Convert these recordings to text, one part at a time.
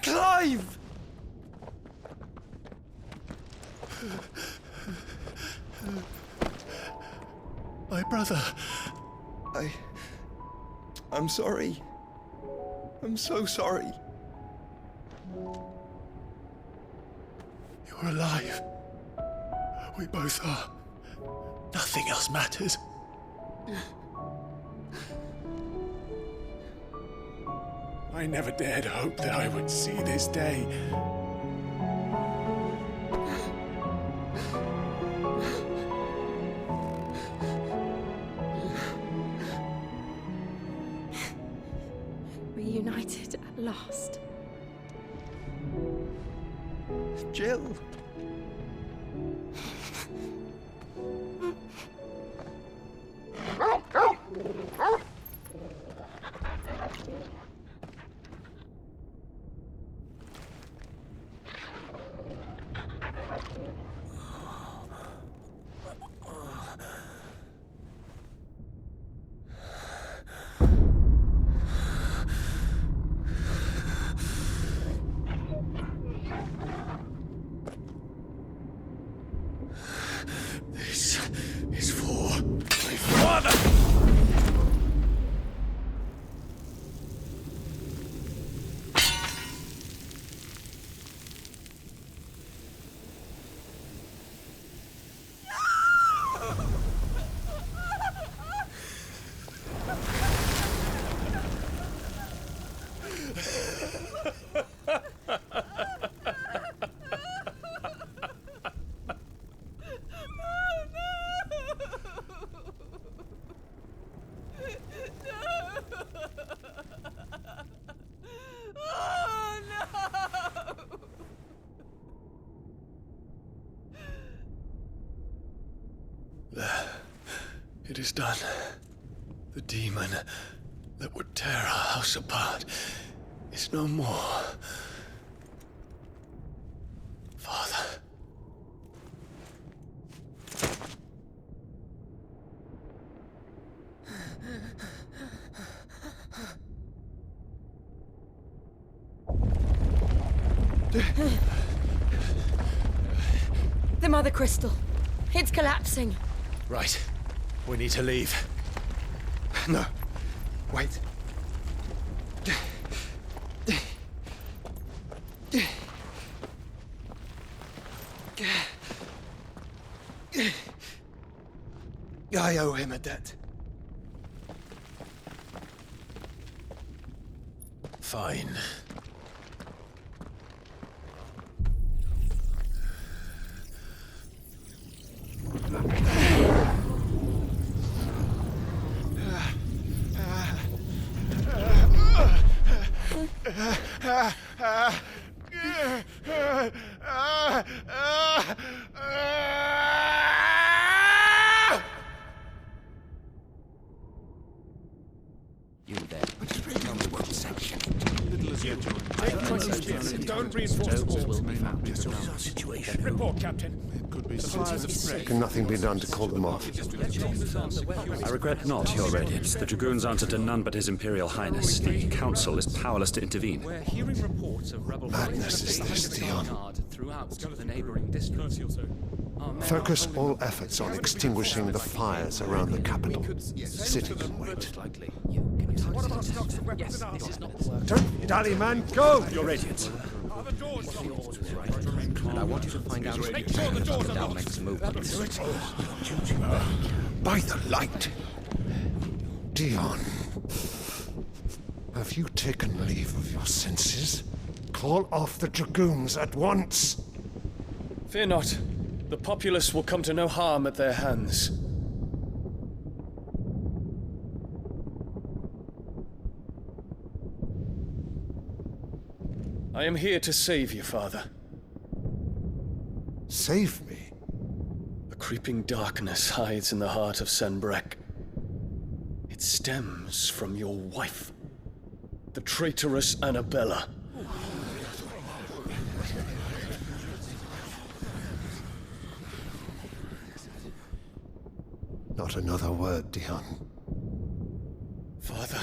Clive! My brother. I'm sorry. I'm so sorry. You're alive. We both are. Nothing else matters. I never dared hope that I would see this day. Reunited at last. Jill. This is for my father! It is done. The demon that would tear our house apart is no more. Father. The Mother Crystal. It's collapsing. Right. We need to leave. No. Wait. I owe him a debt. Fine. You there. Tell me what section. Don't reinforce the Will walls. be found. What is our situation? Report, Captain. Could be Fires have spread. Can nothing be done to call them off? I regret not, Your Radiance. The Dragoons answer to none but His Imperial Highness. The Council is powerless to intervene. We're hearing reports of rebel Madness is this, Theon. throughout the neighboring districts. Focus all efforts on extinguishing the fires around the capital. The city can wait. Don't dally, man, go! Your Radiance. And I want you to find out if you can about the Dalmec's movements. By the light! Dion, have you taken leave of your senses? Call off the Dragoons at once! Fear not. The populace will come to no harm at their hands. I am here to save you, Father. Save me? A creeping darkness hides in the heart of Sanbreque. It stems from your wife, the traitorous Annabella. Not another word, Dion. Father,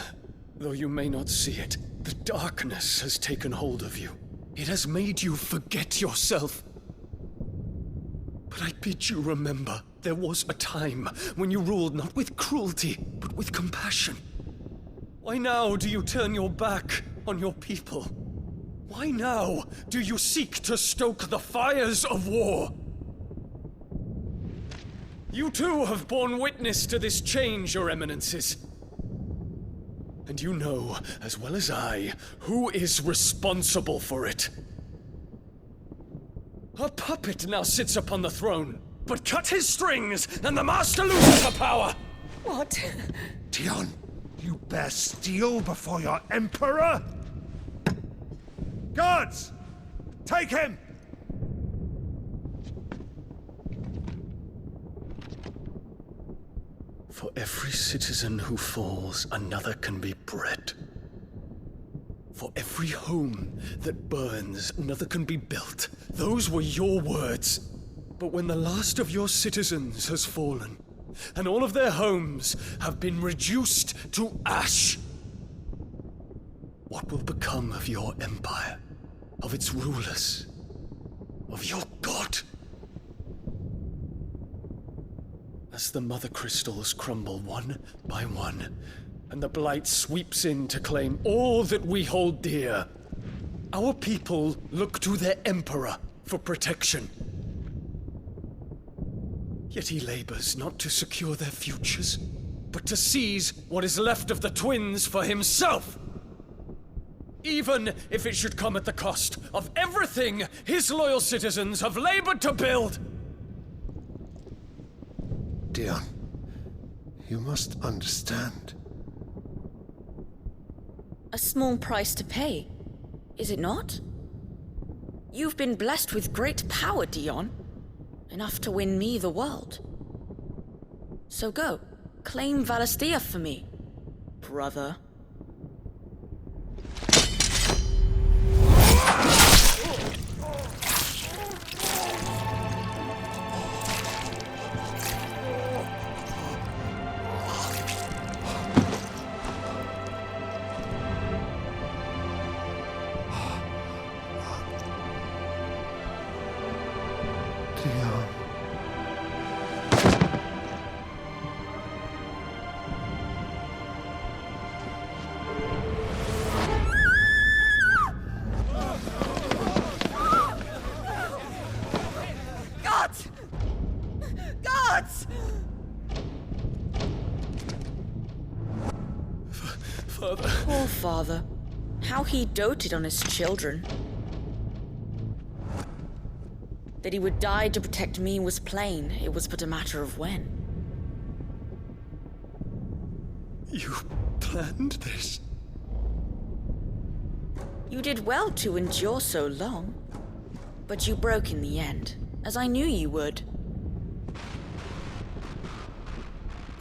though you may not see it, The darkness has taken hold of you. It has made you forget yourself. But I bid you remember, there was a time when you ruled not with cruelty, but with compassion. Why now do you turn your back on your people? Why now do you seek to stoke the fires of war? You too have borne witness to this change, Your Eminences. And you know, as well as I, who is responsible for it. A puppet now sits upon the throne, but cut his strings, and the master loses the power! What? Dion, you bear steel before your emperor? Guards! Take him! For every citizen who falls, another can be bred. For every home that burns, another can be built. Those were your words. But when the last of your citizens has fallen, and all of their homes have been reduced to ash, what will become of your empire, of its rulers, of your god? As the mother crystals crumble one by one, and the blight sweeps in to claim all that we hold dear, our people look to their emperor for protection. Yet he labors not to secure their futures, but to seize what is left of the twins for himself. Even if it should come at the cost of everything his loyal citizens have labored to build. Dion, you must understand. A small price to pay, is it not? You've been blessed with great power, Dion. Enough to win me the world. So go, claim Valisthea for me, brother. Dion. Guards! Guards! Father. Poor father. How he doted on his children. That he would die to protect me was plain. It was but a matter of when. You planned this? You did well to endure so long. But you broke in the end, as I knew you would.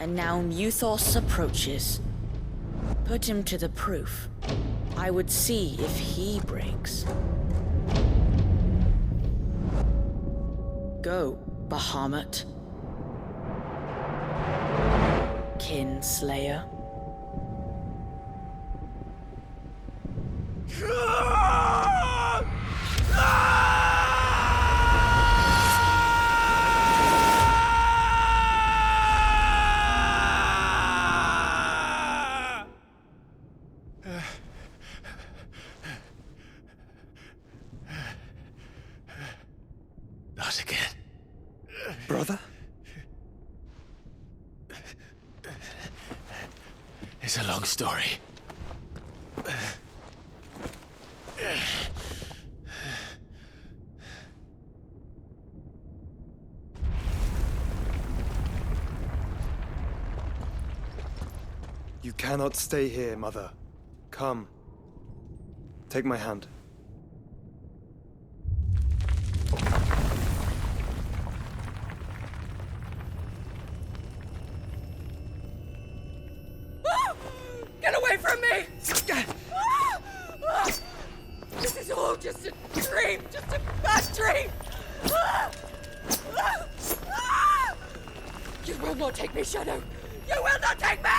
And now Muthos approaches. Put him to the proof. I would see if he breaks. Go, Bahamut. Kinslayer. Not again. Brother? It's a long story. You cannot stay here, Mother. Come. Take my hand. Get away from me! This is all just a dream, just a bad dream! You will not take me, Shadow! You will not take me!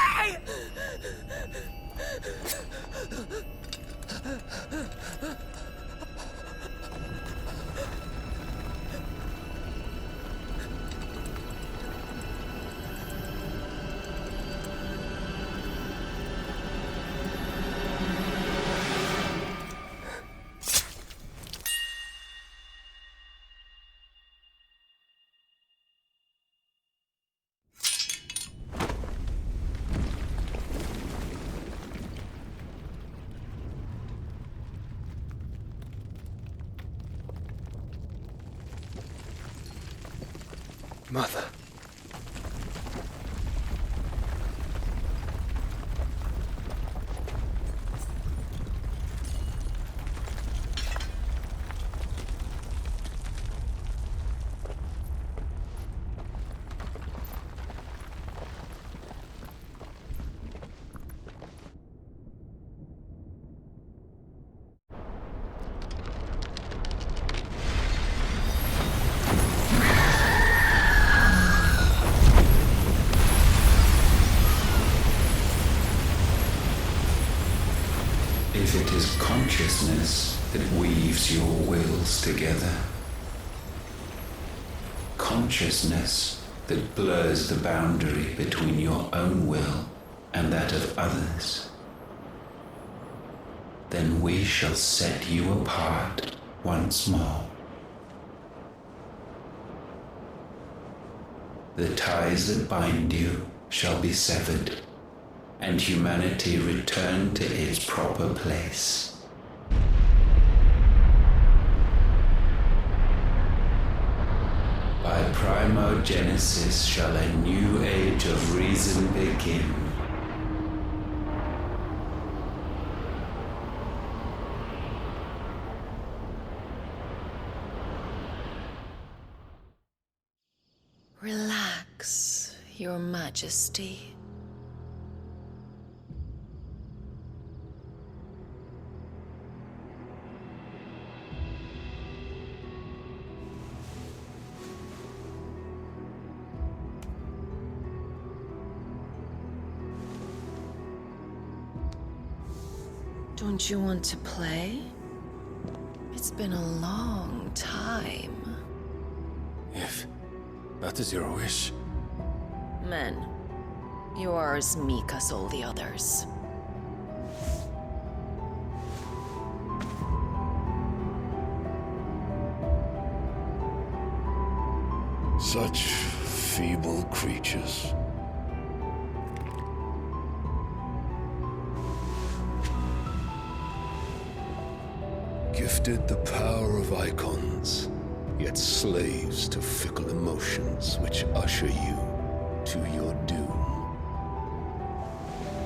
Mother. If it is consciousness that weaves your wills together, consciousness that blurs the boundary between your own will and that of others, then we shall set you apart once more. The ties that bind you shall be severed, and humanity return to its proper place. By primogenesis shall a new age of reason begin. Relax, Your Majesty. Don't you want to play? It's been a long time. If that is your wish. Men, you are as meek as all the others. Such feeble creatures. Gifted the power of icons, yet slaves to fickle emotions which usher you to your doom.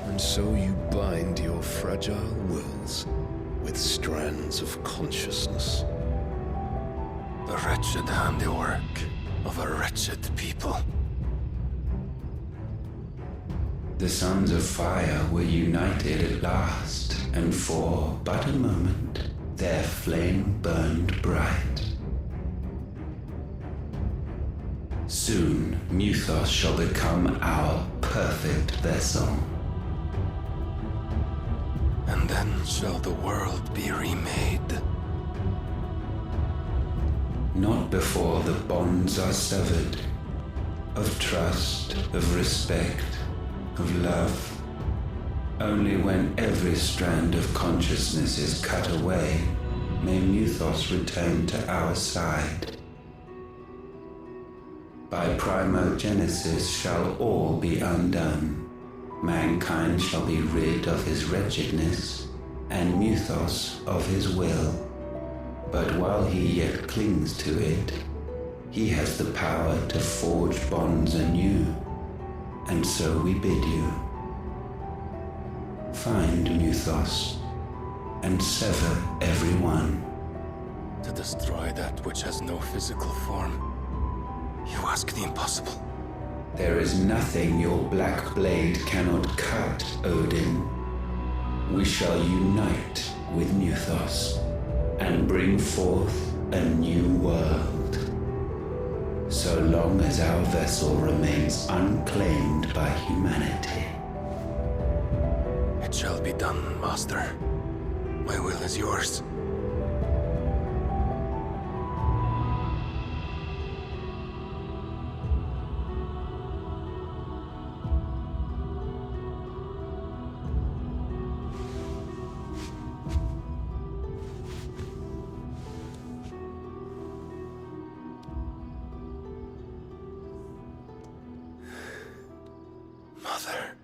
And so you bind your fragile wills with strands of consciousness. The wretched handiwork of a wretched people. The sons of fire were united at last, and for but a moment their flame burned bright. Soon Muthos shall become our perfect vessel. And then shall the world be remade. Not before the bonds are severed, of trust, of respect, of love. Only when every strand of consciousness is cut away, may Muthos return to our side. By primogenesis shall all be undone. Mankind shall be rid of his wretchedness, and Muthos of his will. But while he yet clings to it, he has the power to forge bonds anew, and so we bid you. Find Muthos, and sever every one. To destroy that which has no physical form. You ask the impossible. There is nothing your black blade cannot cut, Odin. We shall unite with Muthos, and bring forth a new world. So long as our vessel remains unclaimed by humanity. It shall be done, Master. My will is yours. Mother.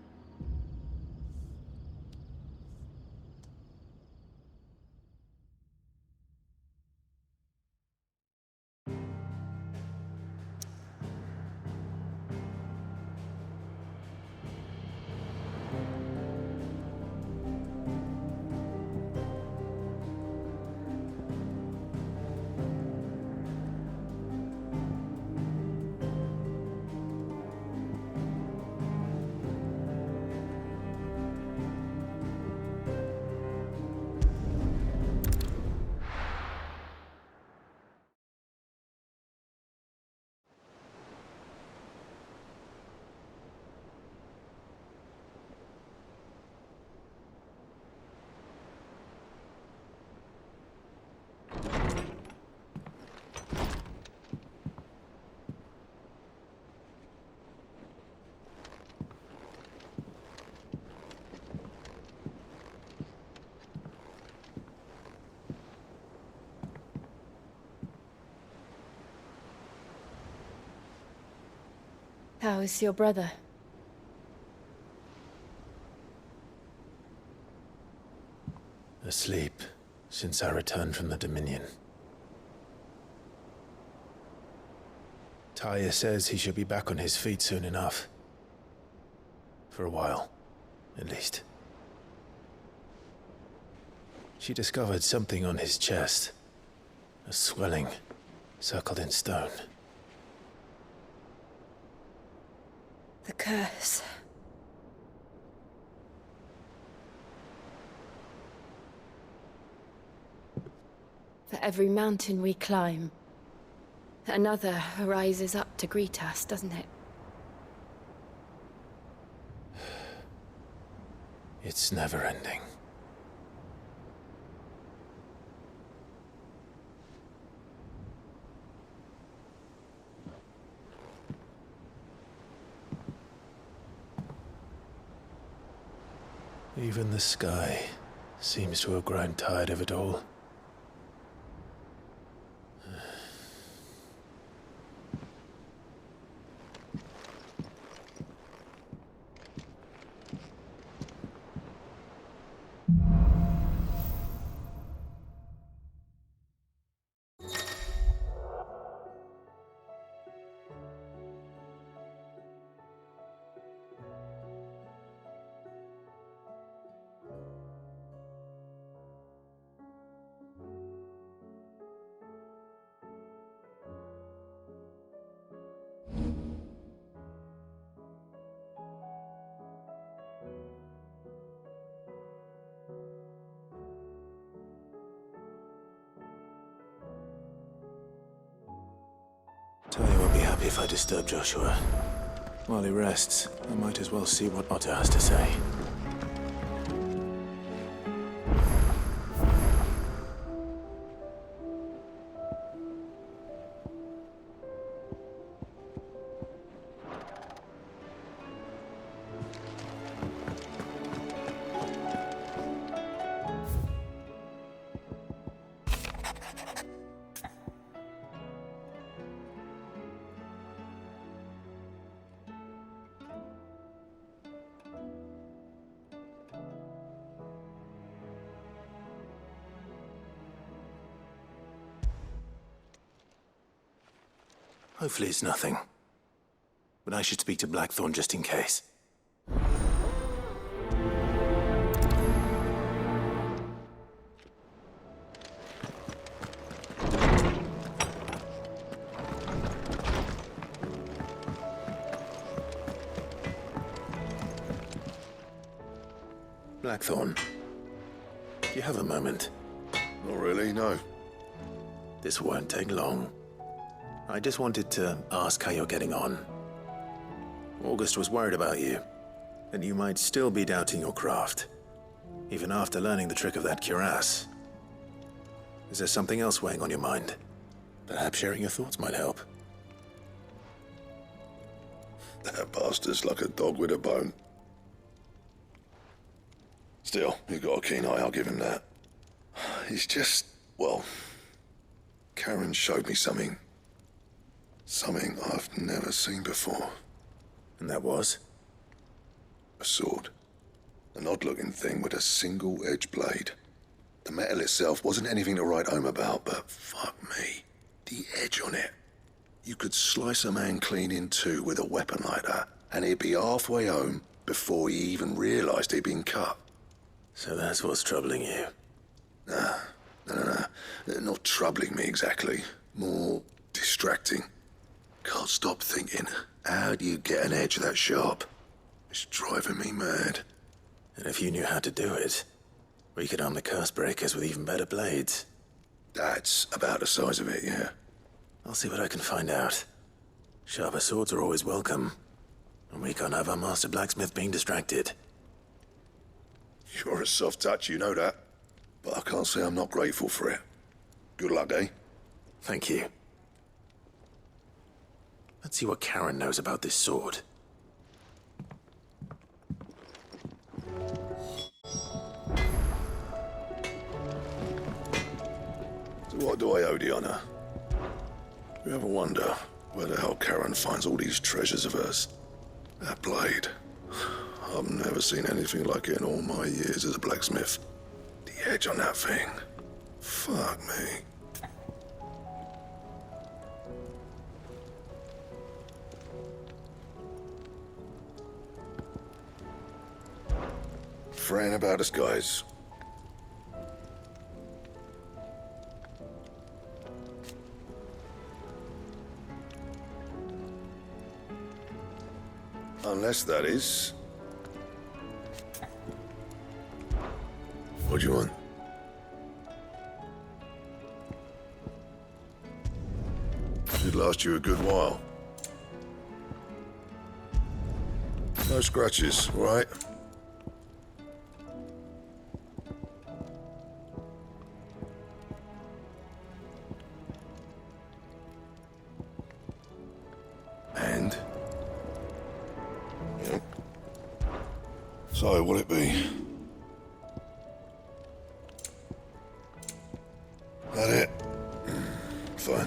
How is your brother? Asleep since I returned from the Dominion. Taya says he should be back on his feet soon enough. For a while, at least. She discovered something on his chest. A swelling, circled in stone. The curse. For every mountain we climb, another rises up to greet us, doesn't it? It's never ending. Even the sky seems to have grown tired of it all. Taya won't be happy if I disturb Joshua. While he rests, I might as well see what Otter has to say. Hopefully it's nothing. But I should speak to Blackthorn just in case. Blackthorn, do you have a moment? Not really, no. This won't take long. I just wanted to ask how you're getting on. August was worried about you, and you might still be doubting your craft. even after learning the trick of that cuirass. Is there something else weighing on your mind? Perhaps sharing your thoughts might help. That bastard's like a dog with a bone. Still, you've got a keen eye, I'll give him that. He's just, well, Karen showed me something. Something I've never seen before. And that was? A sword. An odd-looking thing with a single-edged blade. The metal itself wasn't anything to write home about, but fuck me. The edge on it. You could slice a man clean in two with a weapon like that, and he'd be halfway home before he even realized he'd been cut. So that's what's troubling you? No. Not troubling me exactly. More distracting. Can't stop thinking, how do you get an edge that sharp? It's driving me mad. And if you knew how to do it, we could arm the curse breakers with even better blades. That's about the size of it, yeah. I'll see what I can find out. Sharper swords are always welcome. And we can't have our master blacksmith being distracted. You're a soft touch, you know that. But I can't say I'm not grateful for it. Good luck, eh? Thank you. Let's see what Karen knows about this sword. So what do I owe the honor? You ever wonder where the hell Karen finds all these treasures of hers? That blade. I've never seen anything like it in all my years as a blacksmith. The edge on that thing. Fuck me. Fran about us, guys. Unless that is... What do you want? Should last you a good while. No scratches, all right? And? Yep. So, what'll it be? That it? Fine.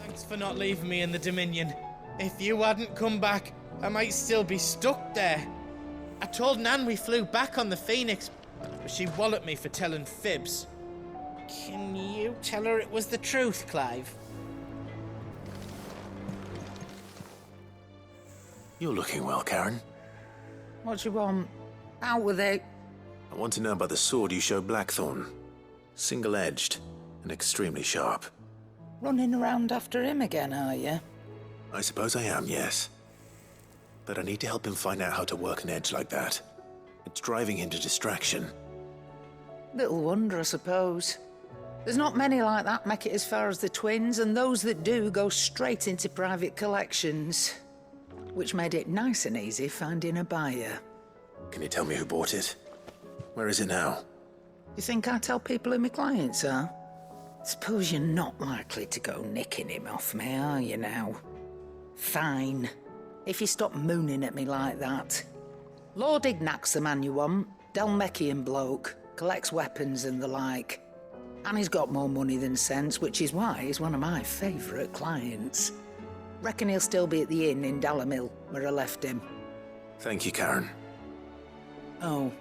Thanks for not leaving me in the Dominion. If you hadn't come back, I might still be stuck there. I told Nan we flew back on the Phoenix, but she walloped me for telling fibs. Can you tell her it was the truth, Clive? You're looking well, Karen. What do you want? Out with it. I want to know about the sword you showed Blackthorn. Single-edged and extremely sharp. Running around after him again, are you? I suppose I am, yes. But I need to help him find out how to work an edge like that. It's driving him to distraction. Little wonder, I suppose. There's not many like that make it as far as the twins, and those that do go straight into private collections. Which made it nice and easy finding a buyer. Can you tell me who bought it? Where is it now? You think I tell people who my clients are? Suppose you're not likely to go nicking him off me, are you now? Fine. If you stop mooning at me like that. Lord Ignac's the man you want. Dalmekian bloke. Collects weapons and the like. And he's got more money than sense, which is why he's one of my favourite clients. Reckon he'll still be at the inn in Dalamil, where I left him. Thank you, Karen. Oh,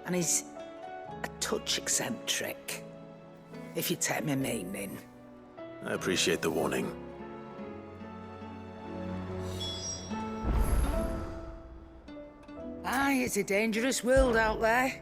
and he's a touch eccentric, if you take my meaning. I appreciate the warning. Aye, it's a dangerous world out there.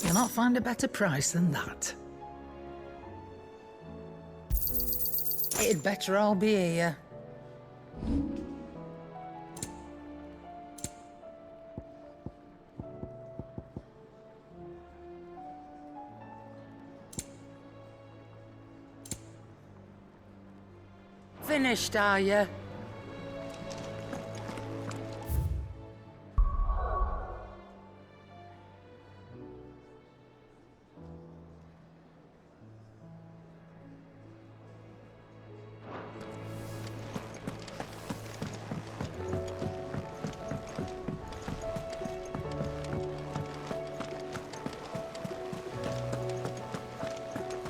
You'll not find a better price than that. It'd better all be here. finished, are you?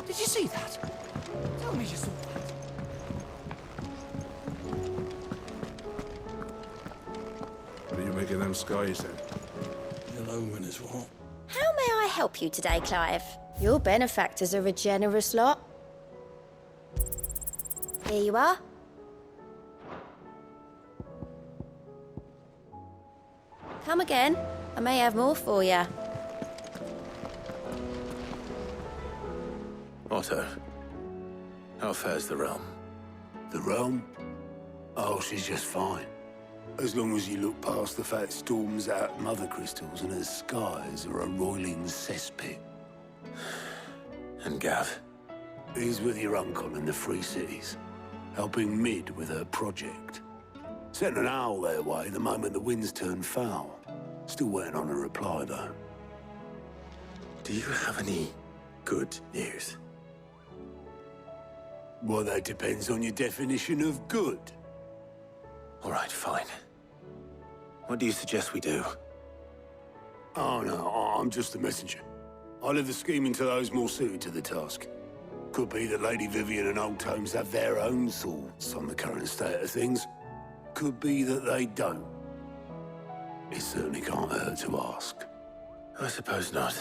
Did you see that? Tell me you saw that. What are you making them skies then? Yellow and his what? How may I help you today, Clive? Your benefactors are a generous lot. Here you are. Come again. I may have more for you. Otto, how fares the realm? The realm? Oh, she's just fine. As long as you look past the fat storms out mother crystals and her skies are a roiling cesspit. And Gav? He's with your uncle in the Free Cities, helping Mid with her project. Sent an owl their way the moment the winds turned foul. Still waiting on a reply, though. Do you have any good news? Well, that depends on your definition of good. All right, fine. What do you suggest we do? Oh, no, I'm just the messenger. I leave the scheming to those more suited to the task. Could be that Lady Vivian and Old Holmes have their own thoughts on the current state of things. Could be that they don't. It certainly can't hurt to ask. I suppose not.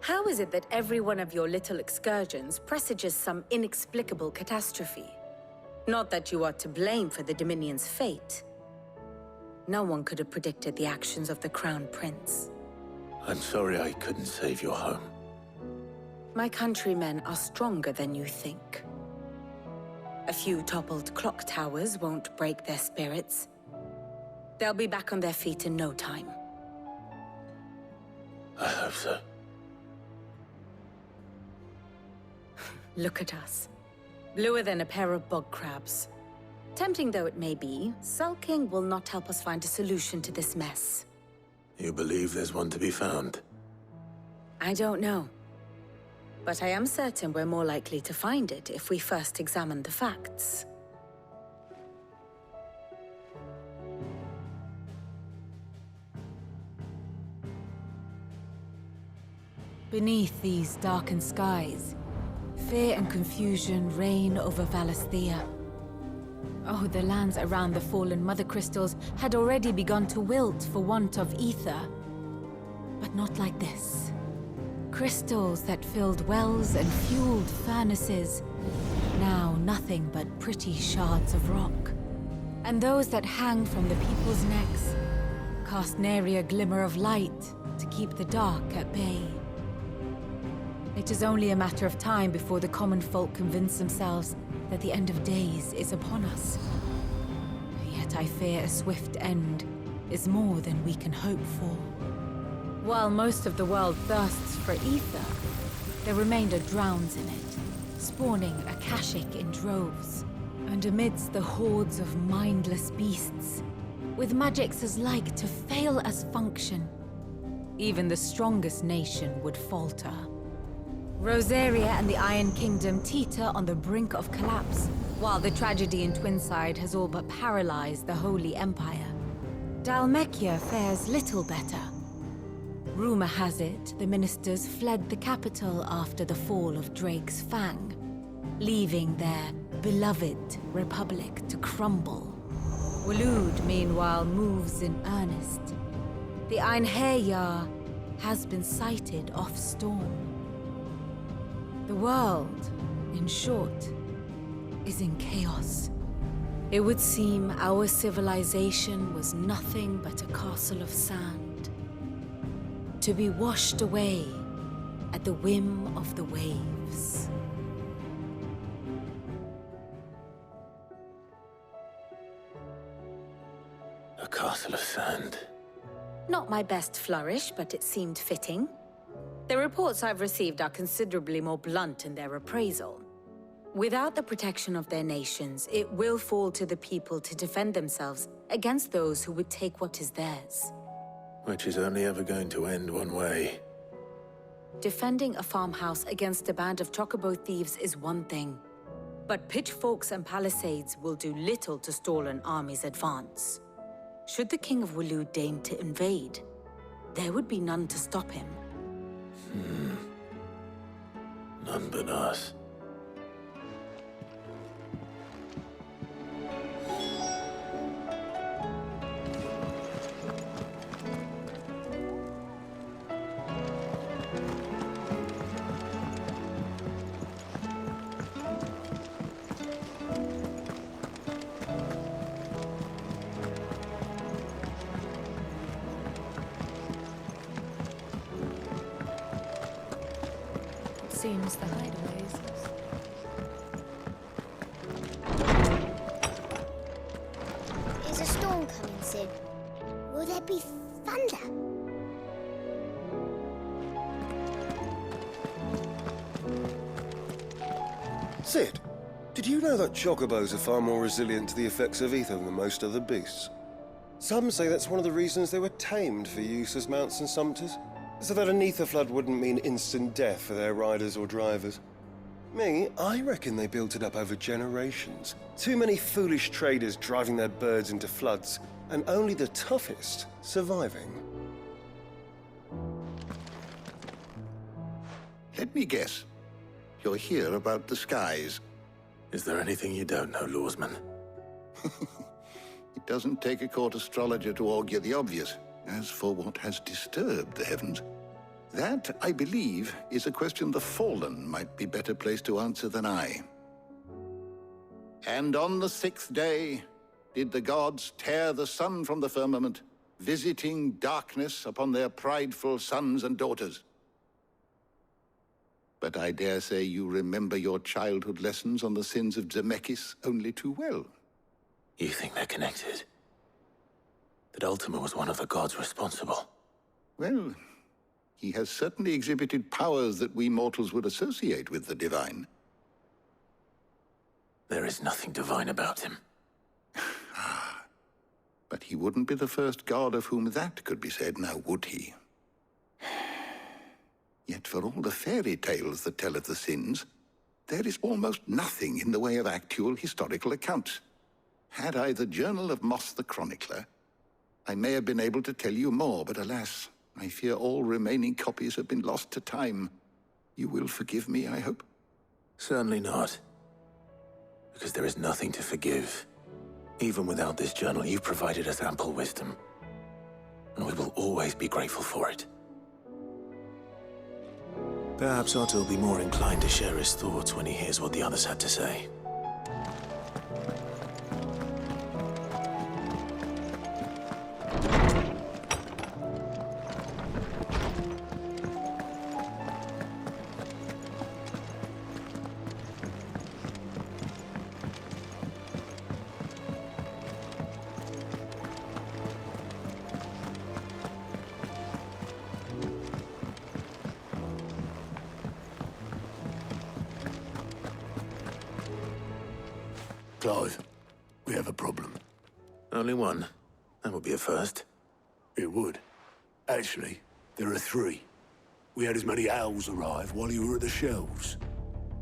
How is it that every one of your little excursions presages some inexplicable catastrophe? Not that you are to blame for the Dominion's fate. No one could have predicted the actions of the Crown Prince. I'm sorry I couldn't save your home. My countrymen are stronger than you think. A few toppled clock towers won't break their spirits. They'll be back on their feet in no time. I hope so. Look at us. Bluer than a pair of bog crabs. Tempting though it may be, sulking will not help us find a solution to this mess. You believe there's one to be found? I don't know. But I am certain we're more likely to find it if we first examine the facts. Beneath these darkened skies, fear and confusion reign over Valisthea. Oh, the lands around the fallen Mother Crystals had already begun to wilt for want of ether. But not like this. Crystals that filled wells and fueled furnaces, now nothing but pretty shards of rock. And those that hang from the people's necks cast nary a glimmer of light to keep the dark at bay. It is only a matter of time before the common folk convince themselves that the end of days is upon us. Yet I fear a swift end is more than we can hope for. While most of the world thirsts for ether, the remainder drowns in it, spawning Akashic in droves. And amidst the hordes of mindless beasts, with magics as like to fail as function, even the strongest nation would falter. Rosaria and the Iron Kingdom teeter on the brink of collapse, while the tragedy in Twinside has all but paralyzed the Holy Empire. Dhalmekia fares little better. Rumor has it the ministers fled the capital after the fall of Drake's Fang, leaving their beloved republic to crumble. Waloed, meanwhile, moves in earnest. The Einherjar has been sighted off Storm. The world, in short, is in chaos. It would seem our civilization was nothing but a castle of sand, to be washed away at the whim of the waves. A castle of sand. Not my best flourish, but it seemed fitting. The reports I've received are considerably more blunt in their appraisal. Without the protection of their nations, it will fall to the people to defend themselves against those who would take what is theirs. Which is only ever going to end one way. Defending a farmhouse against a band of chocobo thieves is one thing, but pitchforks and palisades will do little to stall an army's advance. Should the King of Waloed deign to invade, there would be none to stop him. None but us. Seems the hideaways. Is a storm coming, Sid? Will there be thunder? Sid, did you know that chocobos are far more resilient to the effects of ether than most other beasts? Some say that's one of the reasons they were tamed for use as mounts and sumpters, so that an ether flood wouldn't mean instant death for their riders or drivers. Me, I reckon they built it up over generations. Too many foolish traders driving their birds into floods, and only the toughest surviving. Let me guess. You're here about the skies. Is there anything you don't know, Lawsman? It doesn't take a court astrologer to augur the obvious. As for what has disturbed the heavens, that, I believe, is a question the Fallen might be better placed to answer than I. And on the 6th day did the gods tear the sun from the firmament, visiting darkness upon their prideful sons and daughters. But I dare say you remember your childhood lessons on the sins of Zemeckis only too well. You think they're connected? That Ultima was one of the gods responsible? Well, he has certainly exhibited powers that we mortals would associate with the divine. There is nothing divine about him. But he wouldn't be the first god of whom that could be said, now would he? Yet for all the fairy tales that tell of the sins, there is almost nothing in the way of actual historical accounts. Had I the Journal of Moss the Chronicler, I may have been able to tell you more, but alas, I fear all remaining copies have been lost to time. You will forgive me, I hope? Certainly not. Because there is nothing to forgive. Even without this journal, you've provided us ample wisdom. And we will always be grateful for it. Perhaps Otto will be more inclined to share his thoughts when he hears what the others had to say. Clive, we have a problem. Only one. That would be a first. It would. Actually, there are three. We had as many owls arrive while you were at the shelves.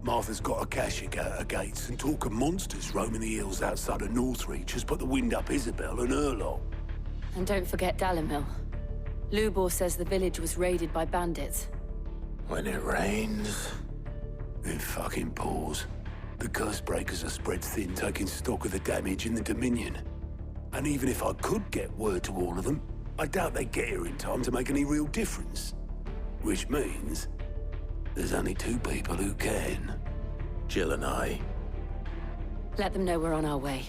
Martha's got a Akashic out her gates, and talk of monsters roaming the hills outside of Northreach has put the wind up Isabel and her lot. And don't forget Dalimil. Lubor says the village was raided by bandits. When it rains... It fucking pours. The curse breakers are spread thin, taking stock of the damage in the Dominion. And even if I could get word to all of them, I doubt they'd get here in time to make any real difference. Which means... there's only two people who can. Jill and I. Let them know we're on our way.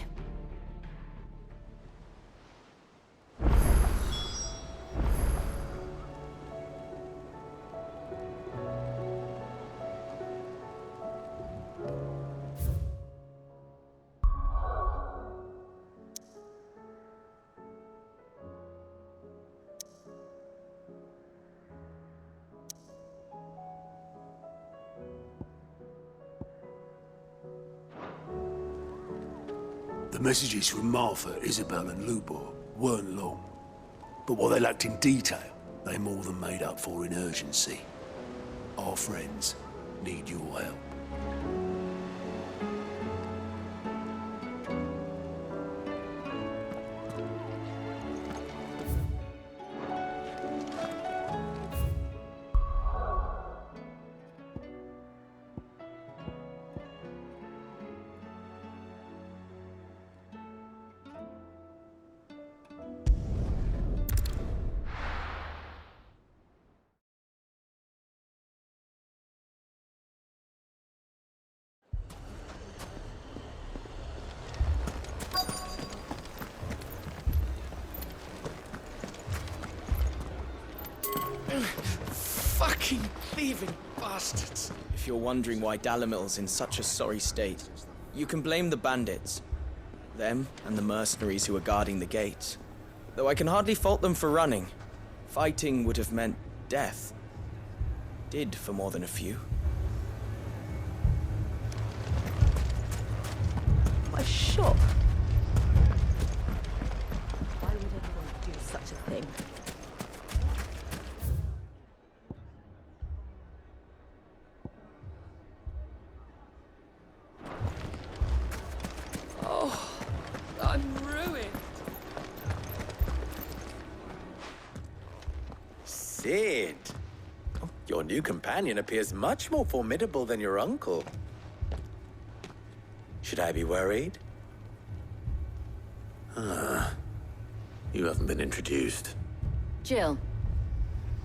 The messages from Martha, Isabel and Lubor weren't long. But what they lacked in detail, they more than made up for in urgency. Our friends need your help. Fucking thieving bastards! If you're wondering why Dalimil's in such a sorry state, you can blame the bandits. Them and the mercenaries who were guarding the gates. Though I can hardly fault them for running. Fighting would have meant death. Did for more than a few. A shop? Why would anyone do such a thing? Oh, I'm ruined. Sid! Oh, your new companion appears much more formidable than your uncle. Should I be worried? You haven't been introduced. Jill,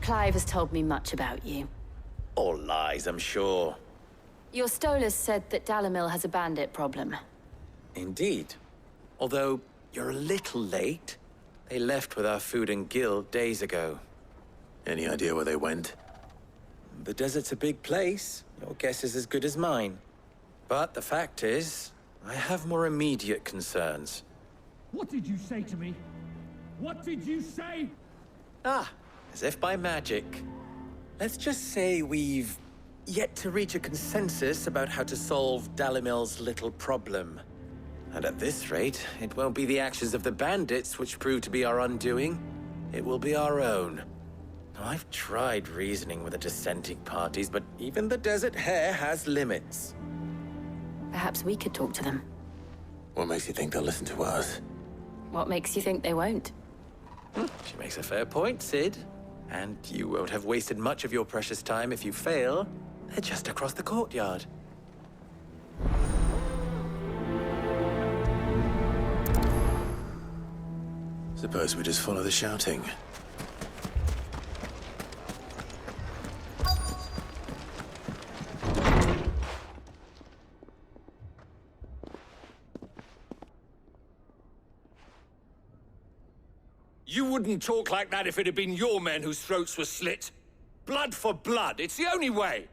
Clive has told me much about you. All lies, I'm sure. Your Stolas said that Dalimil has a bandit problem. Indeed. Although, you're a little late. They left with our food and guild days ago. Any idea where they went? The desert's a big place. Your guess is as good as mine. But the fact is, I have more immediate concerns. What did you say to me? What did you say? Ah, as if by magic. Let's just say we've yet to reach a consensus about how to solve Dalimil's little problem. And at this rate, it won't be the actions of the bandits which prove to be our undoing. It will be our own. I've tried reasoning with the dissenting parties, but even the Desert Hare has limits. Perhaps we could talk to them. What makes you think they'll listen to us? What makes you think they won't? She makes a fair point, Sid. And you won't have wasted much of your precious time if you fail. They're just across the courtyard. Suppose we just follow the shouting. You wouldn't talk like that if it had been your men whose throats were slit. Blood for blood, it's the only way.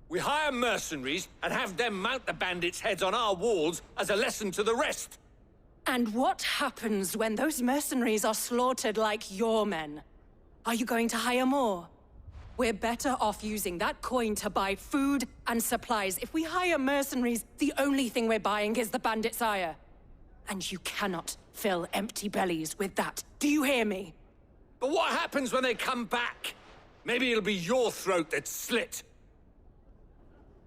We hire mercenaries and have them mount the bandits' heads on our walls as a lesson to the rest. And what happens when those mercenaries are slaughtered like your men? Are you going to hire more? We're better off using that coin to buy food and supplies. If we hire mercenaries, the only thing we're buying is the bandit's ire. And you cannot fill empty bellies with that. Do you hear me? But what happens when they come back? Maybe it'll be your throat that's slit.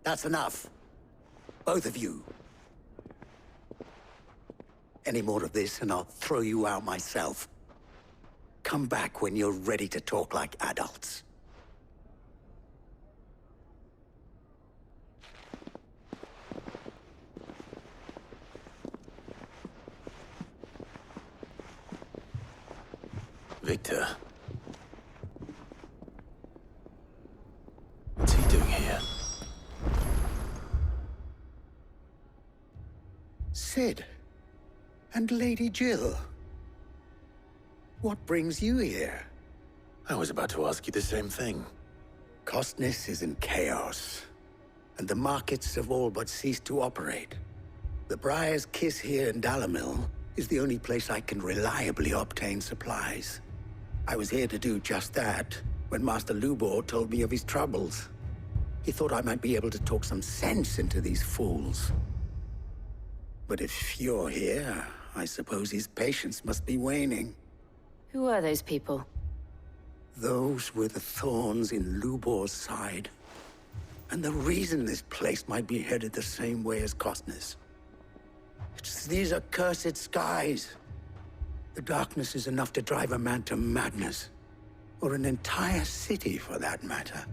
That's enough. Both of you. Any more of this and I'll throw you out myself. Come back when you're ready to talk like adults. Victor. What's he doing here? Sid. And Lady Jill. What brings you here? I was about to ask you the same thing. Costness is in chaos, and the markets have all but ceased to operate. The Briar's Kiss here in Dalimil is the only place I can reliably obtain supplies. I was here to do just that when Master Lubor told me of his troubles. He thought I might be able to talk some sense into these fools. But if you're here, I suppose his patience must be waning. Who are those people? Those were the thorns in Lubor's side. And the reason this place might be headed the same way as Costness. It's these accursed skies. The darkness is enough to drive a man to madness. Or an entire city, for that matter.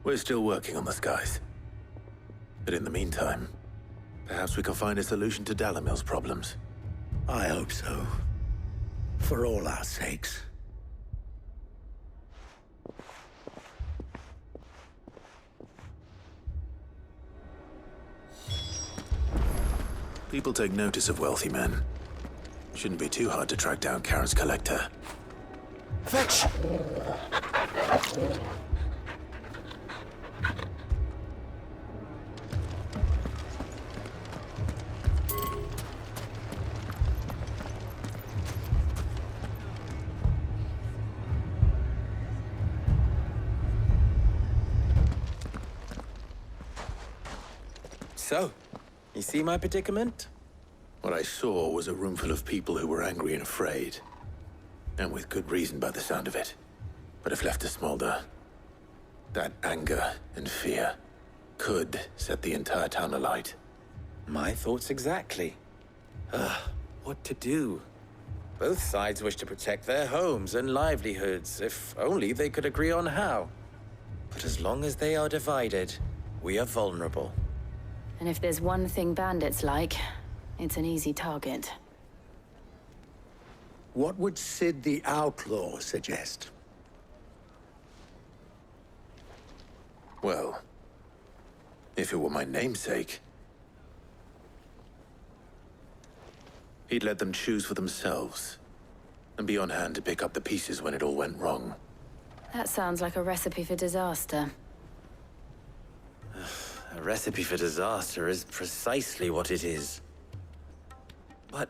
We're still working on the skies. But in the meantime, perhaps we can find a solution to Dalimil's problems. I hope so. For all our sakes. People take notice of wealthy men. Shouldn't be too hard to track down Karen's collector. Fetch! So, you see my predicament? What I saw was a room full of people who were angry and afraid. And with good reason by the sound of it. But if left to smolder, that anger and fear could set the entire town alight. My thoughts exactly. What to do? Both sides wish to protect their homes and livelihoods, if only they could agree on how. But as long as they are divided, we are vulnerable. And if there's one thing bandits like, it's an easy target. What would Sid the Outlaw suggest? Well, if it were my namesake, he'd let them choose for themselves and be on hand to pick up the pieces when it all went wrong. That sounds like a recipe for disaster. A recipe for disaster is precisely what it is. But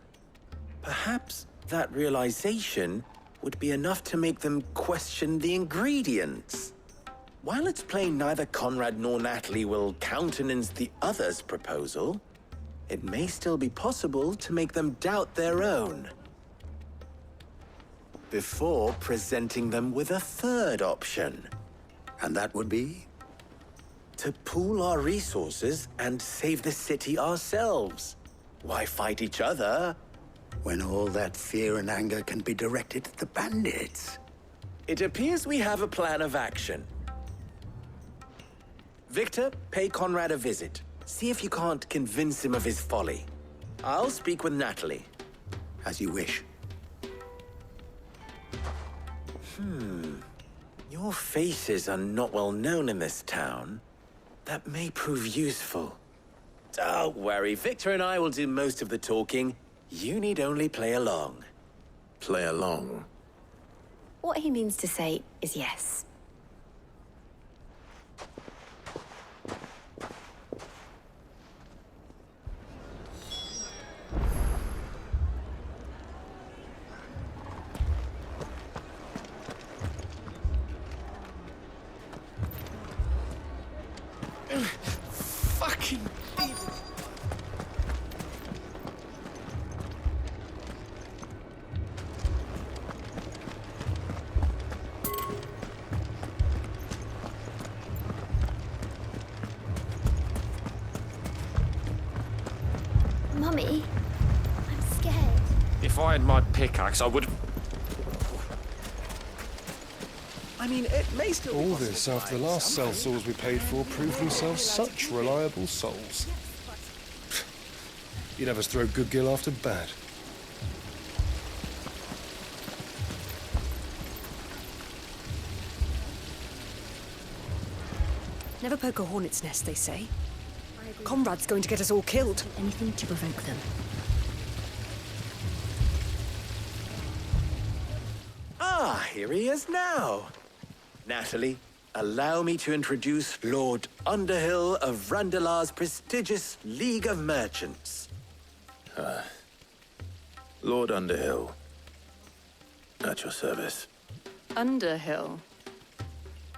perhaps that realization would be enough to make them question the ingredients. While it's plain neither Conrad nor Natalie will countenance the other's proposal, it may still be possible to make them doubt their own. Before presenting them with a third option. And that would be? To pool our resources and save the city ourselves. Why fight each other? When all that fear and anger can be directed at the bandits. It appears we have a plan of action. Victor, pay Conrad a visit. See if you can't convince him of his folly. I'll speak with Natalie. As you wish. Your faces are not well known in this town. That may prove useful. Don't worry, Victor and I will do most of the talking. You need only play along. Play along? What he means to say is yes. Mummy, I'm scared. If I had my pickaxe, I would. I mean, it may still be All this after the last cell souls we paid for proved themselves such reliable souls. You'd have us throw good gill after bad. Never poke a hornet's nest, they say. Conrad's going to get us all killed. Anything to provoke them. Ah, here he is now. Natalie, allow me to introduce Lord Underhill of Randalar's prestigious League of Merchants. Lord Underhill. At your service. Underhill.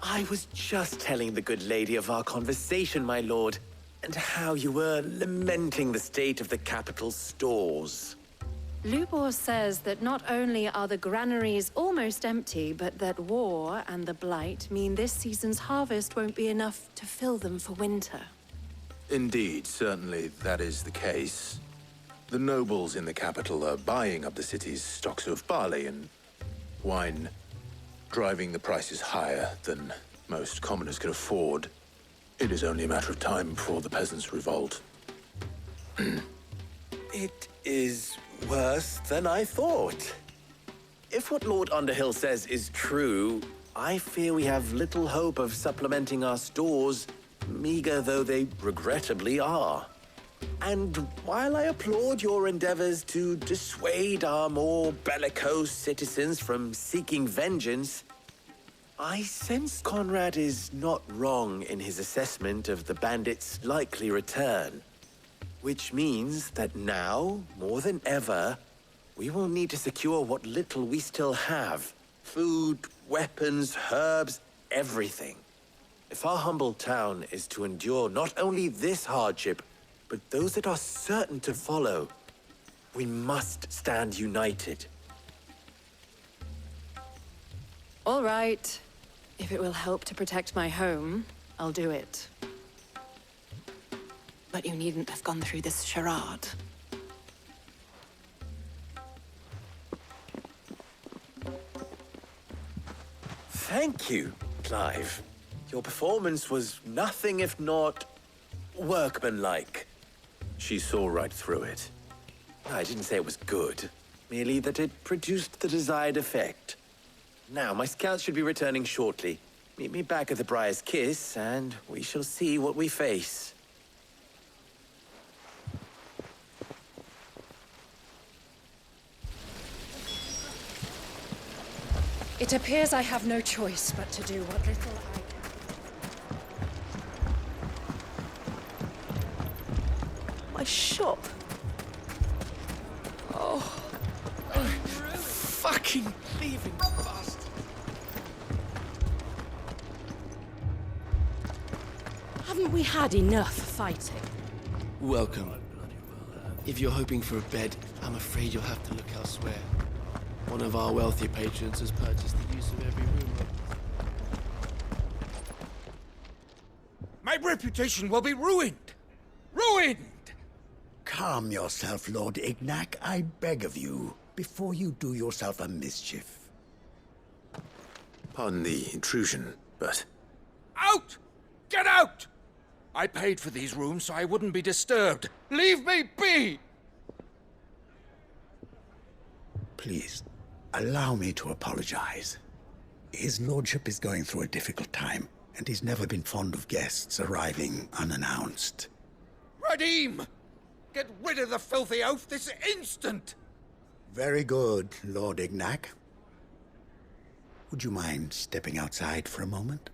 I was just telling the good lady of our conversation, my lord, and how you were lamenting the state of the capital's stores. Lubor says that not only are the granaries almost empty, but that war and the Blight mean this season's harvest won't be enough to fill them for winter. Indeed, certainly that is the case. The nobles in the capital are buying up the city's stocks of barley and wine, driving the prices higher than most commoners can afford. It is only a matter of time before the peasants revolt. It is worse than I thought. If what Lord Underhill says is true, I fear we have little hope of supplementing our stores, meager though they regrettably are. And while I applaud your endeavors to dissuade our more bellicose citizens from seeking vengeance, I sense Conrad is not wrong in his assessment of the bandits' likely return. Which means that now, more than ever, we will need to secure what little we still have. Food, weapons, herbs, everything. If our humble town is to endure not only this hardship, but those that are certain to follow, we must stand united. All right. If it will help to protect my home, I'll do it. But you needn't have gone through this charade. Thank you, Clive. Your performance was nothing if not workmanlike. She saw right through it. I didn't say it was good, merely that it produced the desired effect. Now, my scouts should be returning shortly. Meet me back at the Briar's Kiss, and we shall see what we face. It appears I have no choice but to do what little I can. My shop. Oh, fucking thieving bastard. Haven't we had enough fighting? Welcome. If you're hoping for a bed, I'm afraid you'll have to look elsewhere. One of our wealthier patrons has purchased the use of every room. My reputation will be ruined! Ruined! Calm yourself, Lord Ignac, I beg of you, before you do yourself a mischief. Pardon the intrusion, but... Out! Get out! I paid for these rooms so I wouldn't be disturbed. Leave me be! Please, allow me to apologize. His lordship is going through a difficult time, and he's never been fond of guests arriving unannounced. Radim! Get rid of the filthy oaf this instant! Very good, Lord Ignac. Would you mind stepping outside for a moment?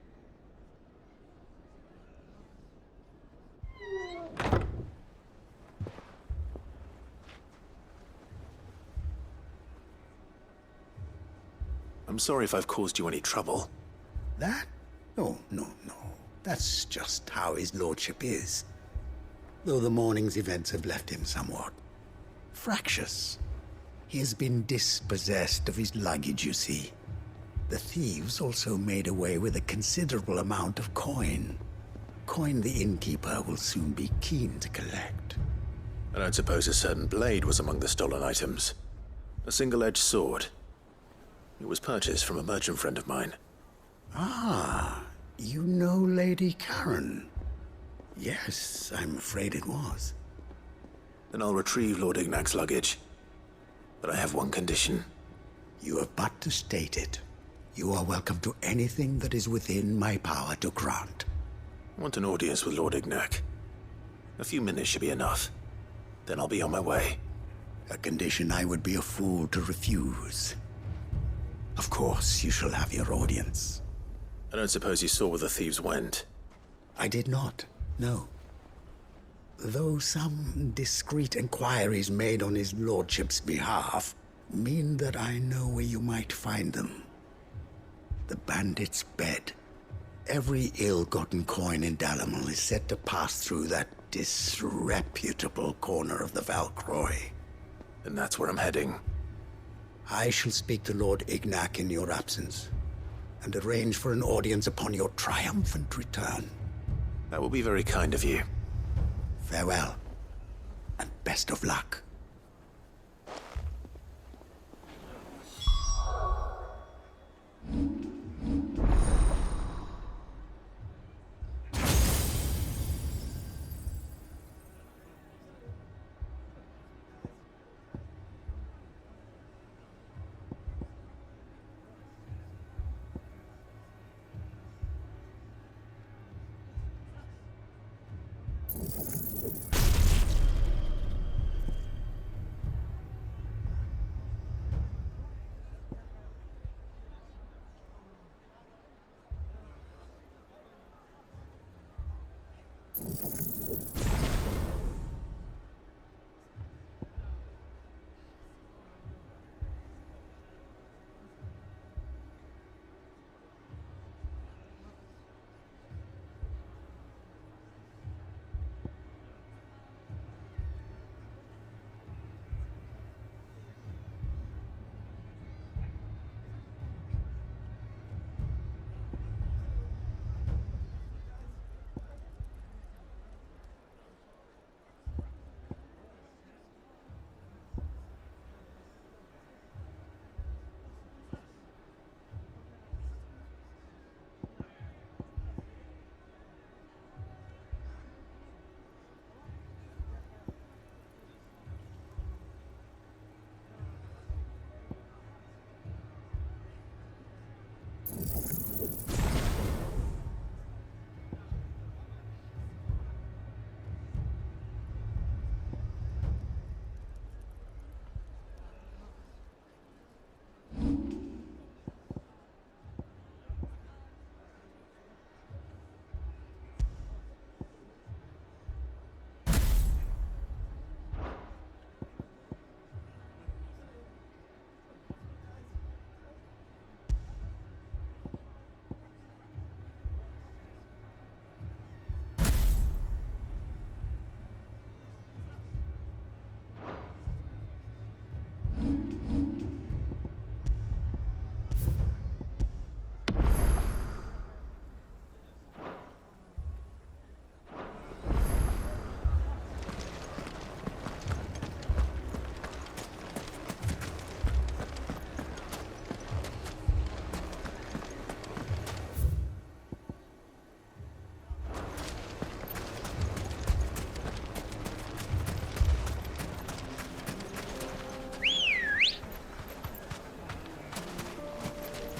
I'm sorry if I've caused you any trouble. That? Oh, no. That's just how his lordship is. Though the morning's events have left him somewhat fractious. He has been dispossessed of his luggage, you see. The thieves also made away with a considerable amount of coin. Coin the innkeeper will soon be keen to collect. I don't suppose a certain blade was among the stolen items. A single-edged sword. It was purchased from a merchant friend of mine. Ah, you know Lady Karen. Yes, I'm afraid it was. Then I'll retrieve Lord Ignac's luggage. But I have one condition. You have but to state it. You are welcome to anything that is within my power to grant. I want an audience with Lord Ignac. A few minutes should be enough. Then I'll be on my way. A condition I would be a fool to refuse. Of course, you shall have your audience. I don't suppose you saw where the thieves went? I did not, no. Though some discreet inquiries made on his lordship's behalf mean that I know where you might find them. The bandit's bed. Every ill-gotten coin in Dalimil is said to pass through that disreputable corner of the Valcroy. And that's where I'm heading. I shall speak to Lord Ignac in your absence, and arrange for an audience upon your triumphant return. That will be very kind of you. Farewell, and best of luck.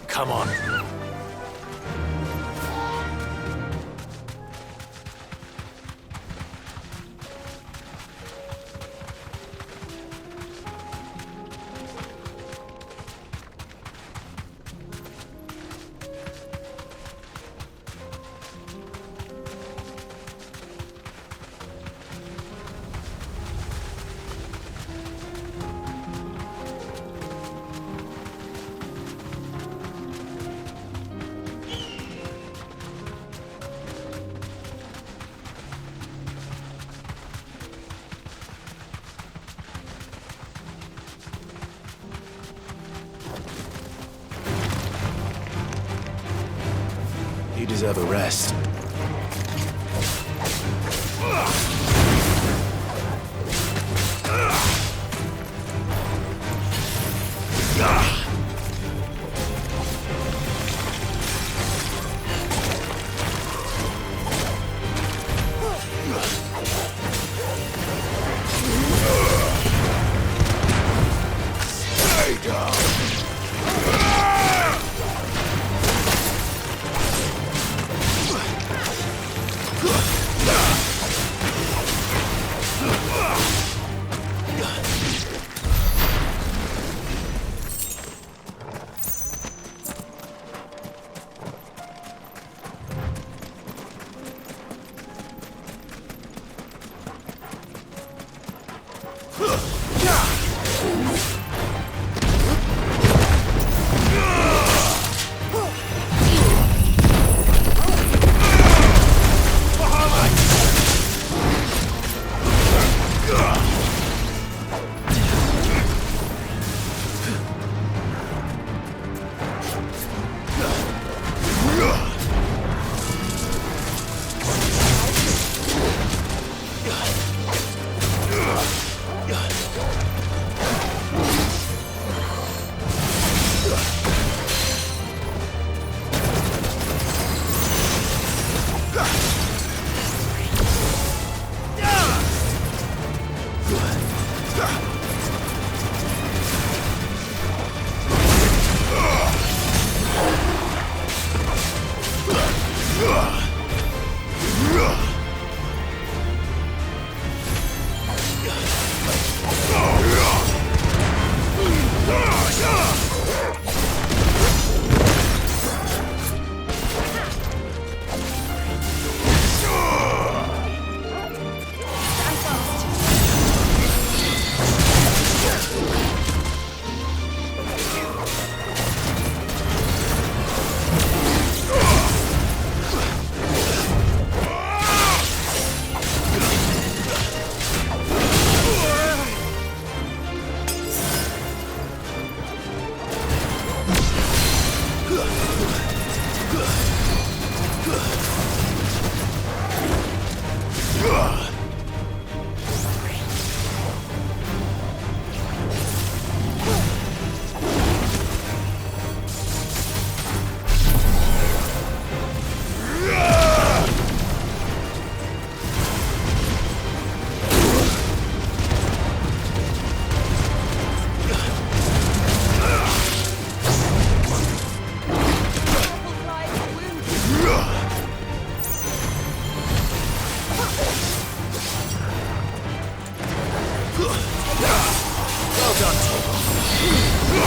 Come on. You deserve a rest.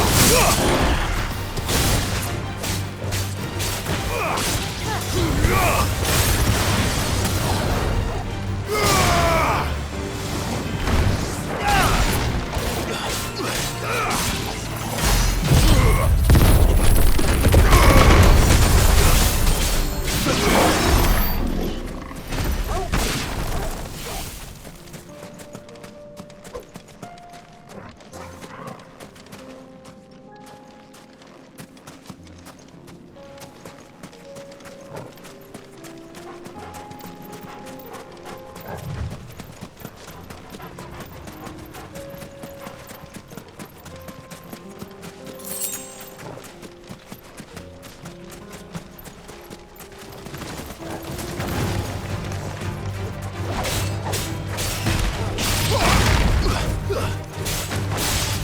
Ugh!